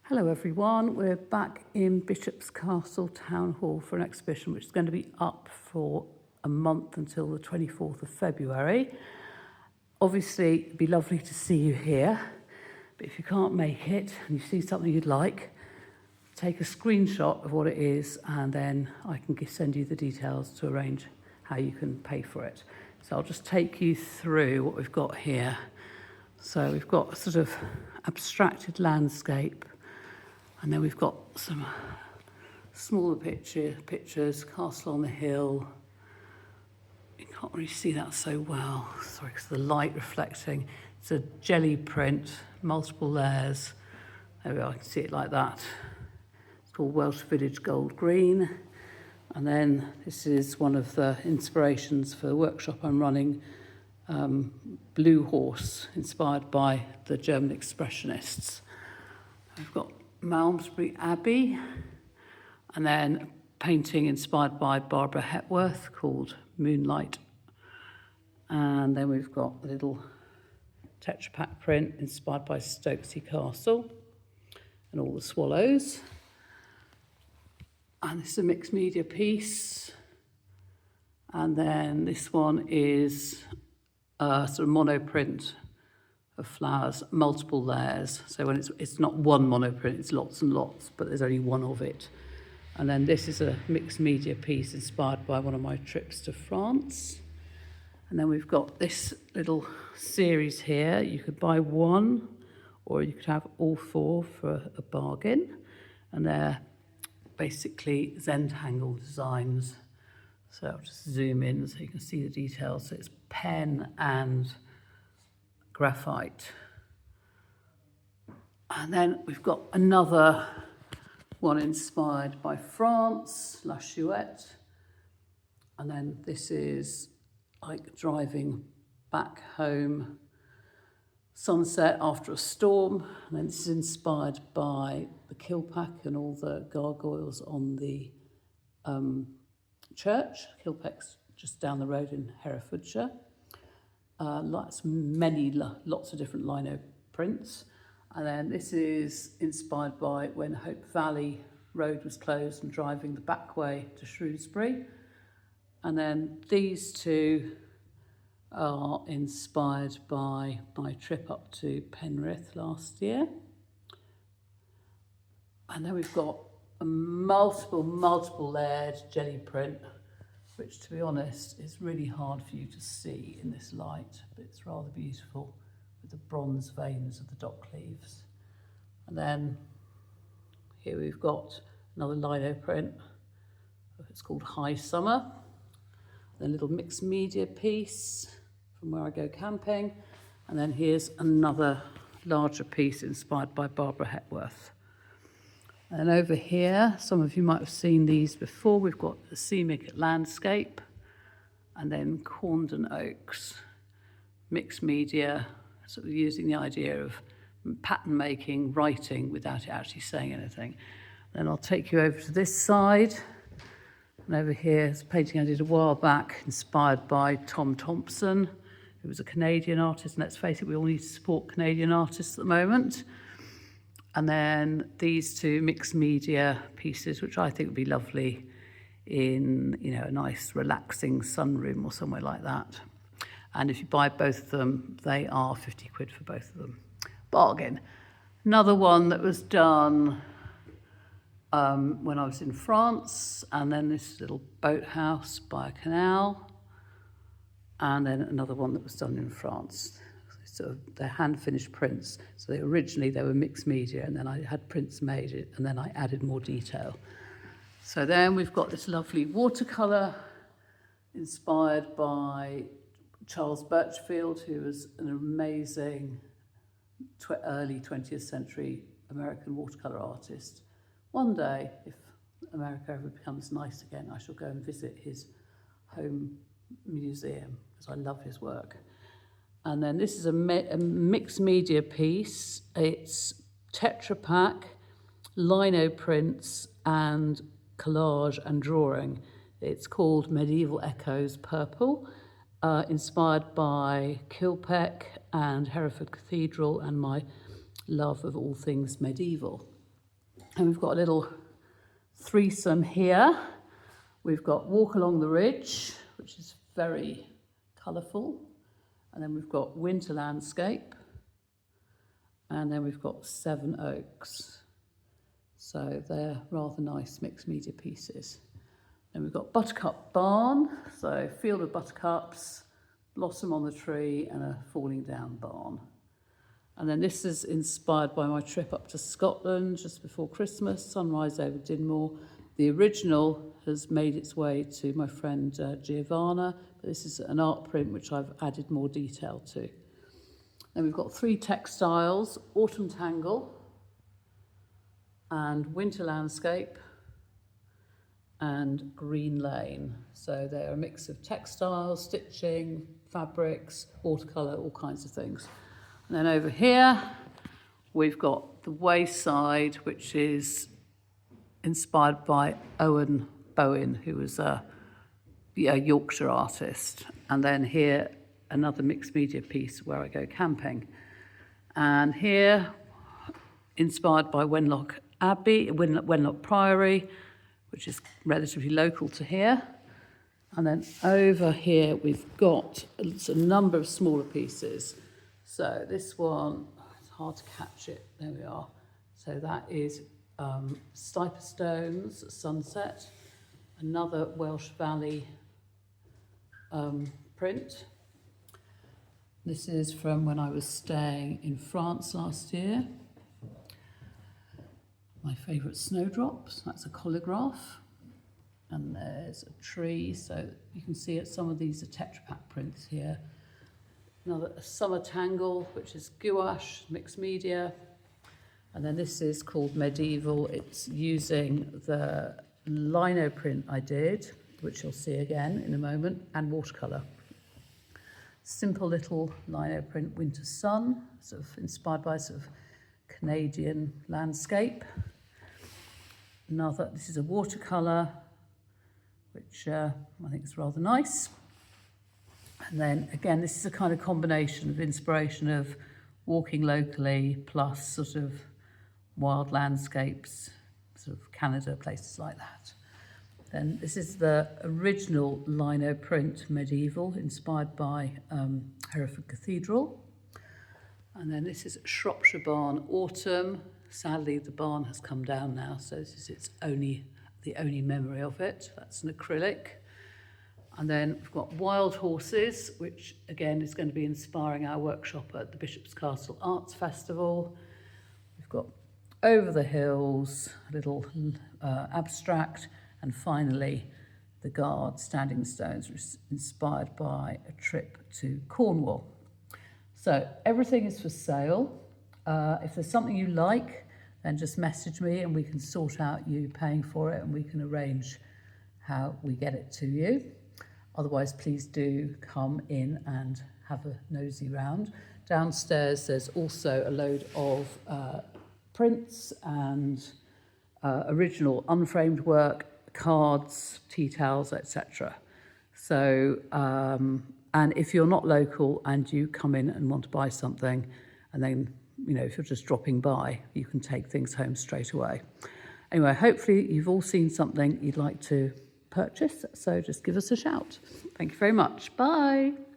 Hello everyone, we're back in Bishop's Castle Town Hall for an exhibition which is going to be up for a month until the 24th of February. Obviously, it'd be lovely to see you here, but if you can't make it and you see something you'd like, take a screenshot of what it is and then I can send you the details to arrange how you can pay for it. So I'll just take you through what we've got here. So we've got a sort of abstracted landscape, and then we've got some smaller pictures, Castle on the Hill. You can't really see that so well, sorry, because of the light reflecting. It's a jelly print, multiple layers. There we are, I can see it like that. It's called Welsh Village Gold Green. And then this is one of the inspirations for the workshop I'm running, Blue Horse, inspired by the German Expressionists. We've got Malmesbury Abbey, and then a painting inspired by Barbara Hepworth called Moonlight. And then we've got a little Tetra Pak print inspired by Stokesay Castle and all the swallows. And this is a mixed media piece. And then this one is a sort of monoprint of flowers, multiple layers. So when it's not one monoprint, it's lots and lots, but there's only one of it. And then this is a mixed media piece inspired by one of my trips to France. And then we've got this little series here. You could buy one, or you could have all four for a bargain. And they're basically Zentangle designs. So I'll just zoom in so you can see the details. So it's pen and graphite. And then we've got another one inspired by France, La Chouette. And then this is like driving back home, sunset after a storm. And then this is inspired by the Kilpack and all the gargoyles on the church. Kilpack's just down the road in Herefordshire. Lots of different lino prints. And then this is inspired by when Hope Valley Road was closed and driving the back way to Shrewsbury. And then these two are inspired by my trip up to Penrith last year. And then we've got a multiple layered jelly print, which, to be honest, is really hard for you to see in this light, but it's rather beautiful with the bronze veins of the dock leaves. And then here we've got another lino print. It's called High Summer. Then a little mixed media piece from Where I Go Camping. And then here's another larger piece inspired by Barbara Hepworth. And over here, some of you might have seen these before. We've got the scenic landscape, and then Corndon Oaks, mixed media, sort of using the idea of pattern making, writing without it actually saying anything. Then I'll take you over to this side. And over here is a painting I did a while back, inspired by Tom Thompson, who was a Canadian artist. And let's face it, we all need to support Canadian artists at the moment. And then these two mixed media pieces, which I think would be lovely in, a nice relaxing sunroom or somewhere like that. And if you buy both of them, they are 50 quid for both of them. Bargain. Another one that was done when I was in France, and then this little boathouse by a canal, and then another one that was done in France. So they're hand-finished prints. So originally they were mixed media, and then I had prints made, and then I added more detail. So then we've got this lovely watercolour inspired by Charles Birchfield, who was an amazing early 20th century American watercolour artist. One day, if America ever becomes nice again, I shall go and visit his home museum, because I love his work. And then this is a mixed media piece. It's Tetra Pak, lino prints, and collage and drawing. It's called Medieval Echoes Purple, inspired by Kilpack and Hereford Cathedral and my love of all things medieval. And we've got a little threesome here. We've got Walk Along the Ridge, which is very colourful. And then we've got Winter Landscape. And then we've got Seven Oaks. So they're rather nice mixed media pieces. Then we've got Buttercup Barn, so Field of Buttercups, Blossom on the Tree, and a Falling Down Barn. And then this is inspired by my trip up to Scotland just before Christmas, Sunrise over Dinmore. The original has made its way to my friend Giovanna, but this is an art print which I've added more detail to. Then we've got 3 textiles, Autumn Tangle and Winter Landscape and Green Lane. So they're a mix of textiles, stitching, fabrics, watercolour, all kinds of things. And then over here, we've got the Wayside, which is inspired by Owen Bowen, who was a Yorkshire artist. And then here, another mixed media piece where I go camping. And here, inspired by Wenlock Priory, which is relatively local to here. And then over here, we've got a number of smaller pieces. So this one, it's hard to catch it, there we are. So that is Stiper Stones, Sunset, another Welsh Valley print. This is from when I was staying in France last year. My favourite snowdrops, that's a collagraph. And there's a tree, so you can see it. Some of these are Tetra Pak prints here. Another Summer Tangle, which is gouache, mixed media. And then this is called Medieval. It's using the lino print I did, which you'll see again in a moment, and watercolour. Simple little lino print, Winter Sun, sort of inspired by sort of Canadian landscape. This is a watercolour, which I think is rather nice. And then again, this is a kind of combination of inspiration of walking locally plus sort of wild landscapes, sort of Canada, places like that. Then this is the original lino print Medieval, inspired by Hereford Cathedral. And then this is Shropshire Barn Autumn. Sadly, the barn has come down now, so this is the only memory of it. That's an acrylic. And then we've got Wild Horses, which again is going to be inspiring our workshop at the Bishop's Castle Arts Festival. We've got Over the Hills, a little abstract, and finally The Guard, Standing Stones, which is inspired by a trip to Cornwall. So everything is for sale. If there's something you like, then just message me and we can sort out you paying for it and we can arrange how we get it to you. Otherwise, please do come in and have a nosy round. Downstairs, there's also a load of prints and original unframed work, cards, tea towels, etc. So, and if you're not local and you come in and want to buy something, and then, if you're just dropping by, you can take things home straight away. Anyway, hopefully you've all seen something you'd like to purchase, so just give us a shout. Thank you very much. Bye.